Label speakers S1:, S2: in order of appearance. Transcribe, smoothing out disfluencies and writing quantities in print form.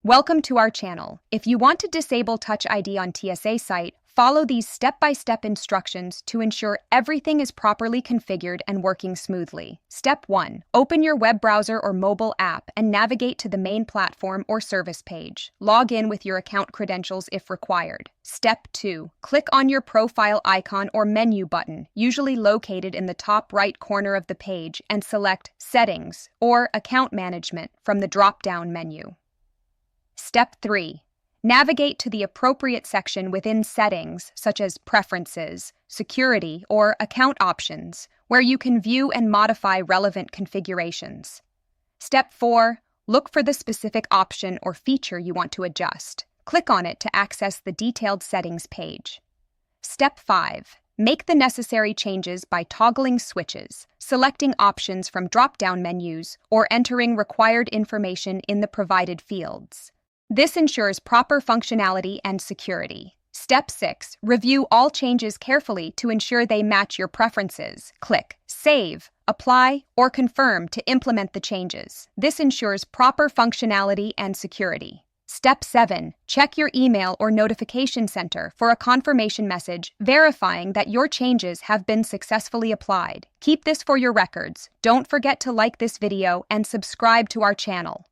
S1: Welcome to our channel. If you want to disable Touch ID on TSA site, follow these step-by-step instructions to ensure everything is properly configured and working smoothly. Step 1. Open your web browser or mobile app and navigate to the main platform or service page. Log in with your account credentials if required. Step 2. Click on your profile icon or menu button, usually located in the top right corner of the page, and select Settings or Account Management from the drop-down menu. Step 3. Navigate to the appropriate section within Settings, such as Preferences, Security, or Account Options, where you can view and modify relevant configurations. Step 4. Look for the specific option or feature you want to adjust. Click on it to access the detailed settings page. Step 5. Make the necessary changes by toggling switches, selecting options from drop-down menus, or entering required information in the provided fields. This ensures proper functionality and security. Step 6. Review all changes carefully to ensure they match your preferences. Click Save, Apply, or Confirm to implement the changes. This ensures proper functionality and security. Step 7. Check your email or notification center for a confirmation message verifying that your changes have been successfully applied. Keep this for your records. Don't forget to like this video and subscribe to our channel.